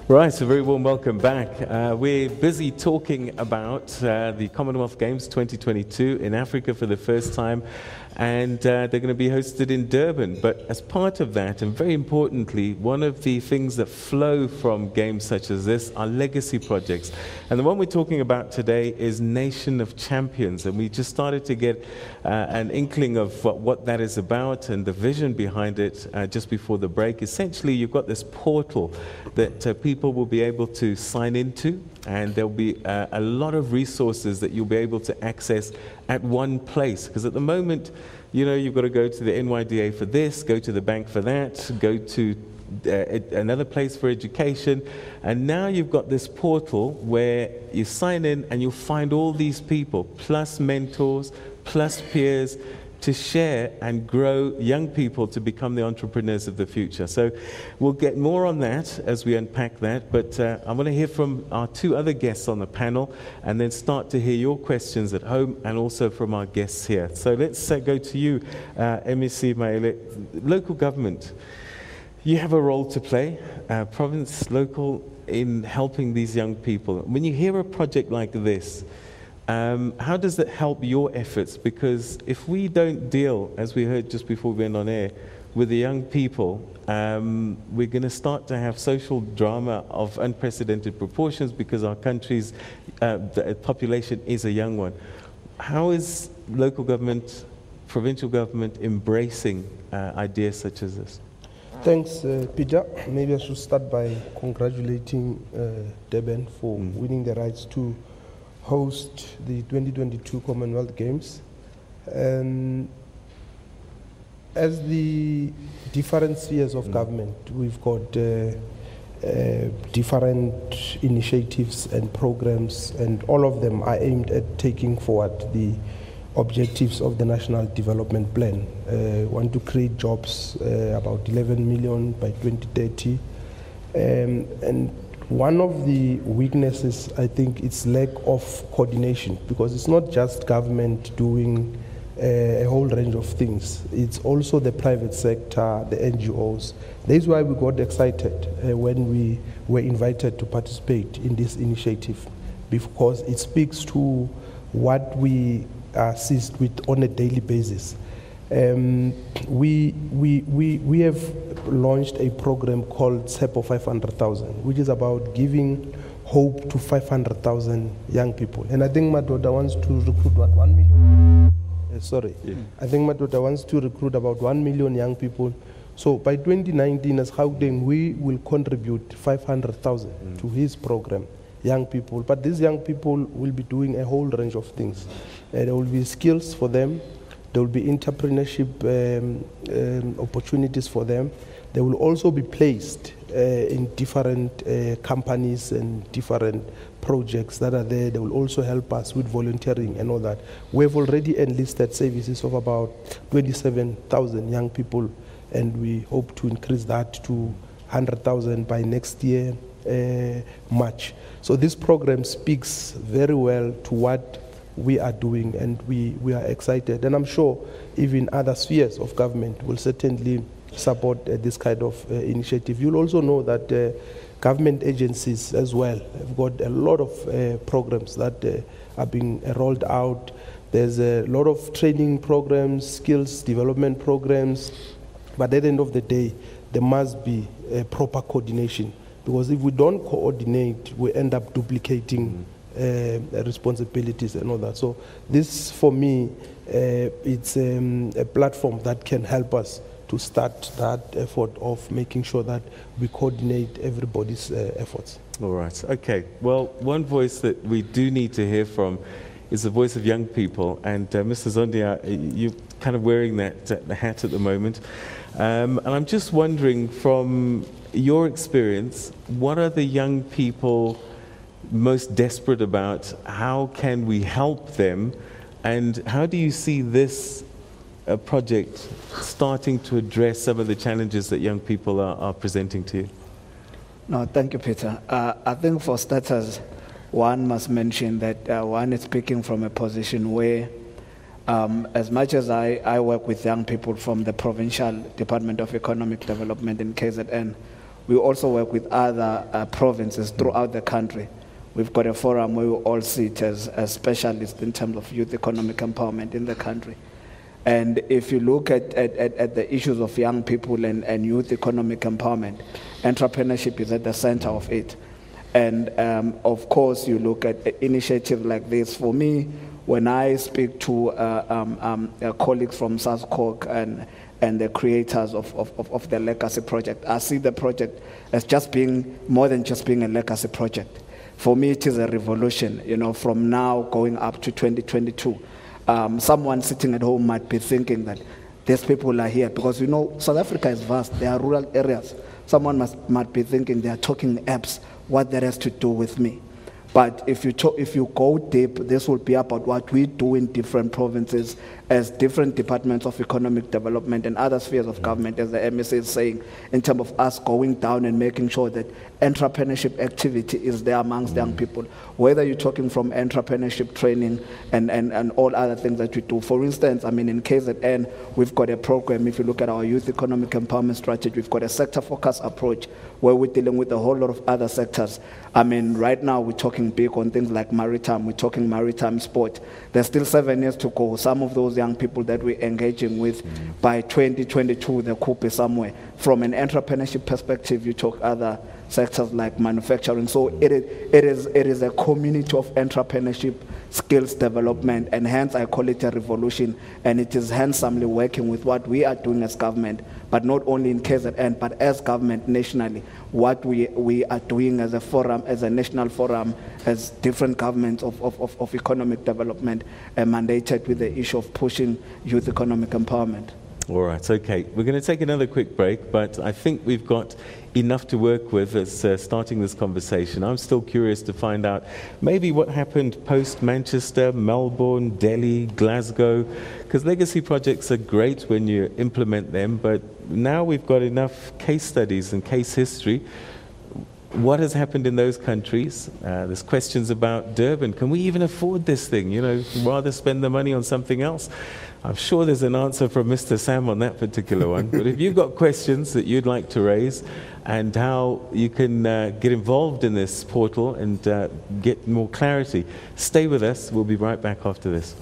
Right, so very warm welcome back. We're busy talking about the Commonwealth Games 2022 in Africa for the first time, and they're going to be hosted in Durban. But as part of that, and very importantly, one of the things that flow from games such as this are legacy projects. And the one we're talking about today is Nation of Champions, and we just started to get an inkling of what that is about and the vision behind it just before the break. Essentially, you've got this portal that people will be able to sign into, and there'll be a lot of resources that you'll be able to access at one place. Because at the moment, you know, you've got to go to the NYDA for this, go to the bank for that, go to another place for education, and now you've got this portal where you sign in and you'll find all these people, plus mentors, plus peers, to share and grow young people to become the entrepreneurs of the future. So we'll get more on that as we unpack that, but I want to hear from our two other guests on the panel and then start to hear your questions at home and also from our guests here. So let's go to you, MEC Maile. Local government, you have a role to play, province, local, in helping these young people. When you hear a project like this, how does that help your efforts? Because if we don't deal, as we heard just before we went on air, with the young people, we're going to start to have social drama of unprecedented proportions because our country's the population is a young one. How is local government, provincial government embracing ideas such as this? Thanks, Peter. Maybe I should start by congratulating Durban for winning the rights to host the 2022 Commonwealth Games. As the different spheres of government, we've got different initiatives and programs, and all of them are aimed at taking forward the objectives of the National Development Plan. Want to create jobs, about 11 million by 2030, and one of the weaknesses, I think, is lack of coordination, because it's not just government doing a whole range of things. It's also the private sector, the NGOs. That's why we got excited when we were invited to participate in this initiative, because it speaks to what we are seized with on a daily basis. We have launched a program called Tshepo 500,000, which is about giving hope to 500,000 young people. And I think Madoda wants to recruit 1 million. I think Madoda wants to recruit about 1 million young people. So by 2019, as Gauteng, we will contribute 500,000 to his program, young people. But these young people will be doing a whole range of things. There will be skills for them. There will be entrepreneurship opportunities for them. They will also be placed in different companies and different projects that are there. They will also help us with volunteering and all that. We've already enlisted services of about 27,000 young people, and we hope to increase that to 100,000 by next year, March. So this program speaks very well to what we are doing, and we are excited, and I'm sure even other spheres of government will certainly support this kind of initiative. You'll also know that government agencies as well have got a lot of programs that are being rolled out. There's a lot of training programs, skills development programs, but at the end of the day, there must be a proper coordination, because if we don't coordinate, we end up duplicating responsibilities and all that. So this, for me, it's a platform that can help us to start that effort of making sure that we coordinate everybody's efforts. All right. Okay. Well, one voice that we do need to hear from is the voice of young people. And Mr. Zondi, you're kind of wearing that hat at the moment. And I'm just wondering, from your experience, what are the young people most desperate about? How can we help them? And how do you see this project starting to address some of the challenges that young people are presenting to you? No, thank you, Peter. I think for starters, one must mention that one is speaking from a position where, as much as I work with young people from the Provincial Department of Economic Development in KZN, we also work with other provinces throughout the country. We've got a forum where we all sit as specialists in terms of youth economic empowerment in the country. And if you look at the issues of young people and youth economic empowerment, entrepreneurship is at the center of it. And of course, you look at initiatives like this. For me, when I speak to colleagues from SASCOC and the creators of the Legacy Project, I see the project as just being more than just being a legacy project. For me, it is a revolution, you know, from now going up to 2022. Someone sitting at home might be thinking that these people are here because, you know, South Africa is vast. There are rural areas. Someone might be thinking they are talking apps, what that has to do with me. But if you go deep, this will be about what we do in different provinces as different departments of economic development and other spheres of government, as the MEC is saying, in terms of us going down and making sure that entrepreneurship activity is there amongst young people, whether you're talking from entrepreneurship training and all other things that we do. For instance, I mean, in KZN, we've got a program. If you look at our youth economic empowerment strategy, we've got a sector-focused approach where we're dealing with a whole lot of other sectors. I mean, right now we're talking big on things like maritime. We're talking maritime sport. There's still 7 years to go. Some of those young people that we're engaging with, by 2022, they could be somewhere. From an entrepreneurship perspective, you talk other sectors like manufacturing. So it is a community of entrepreneurship, skills development, and hence I call it a revolution. And it is handsomely working with what we are doing as government, but not only in KZN, but as government nationally, what we are doing as a forum, as a national forum, as different governments of economic development, and mandated with the issue of pushing youth economic empowerment. All right, okay. We're going to take another quick break, but I think we've got enough to work with as starting this conversation. I'm still curious to find out maybe what happened post-Manchester, Melbourne, Delhi, Glasgow, because legacy projects are great when you implement them, but now we've got enough case studies and case history. What has happened in those countries? There's questions about Durban. Can we even afford this thing? You know, rather spend the money on something else. I'm sure there's an answer from Mr. Sam on that particular one. But if you've got questions that you'd like to raise and how you can get involved in this portal and get more clarity, stay with us. We'll be right back after this.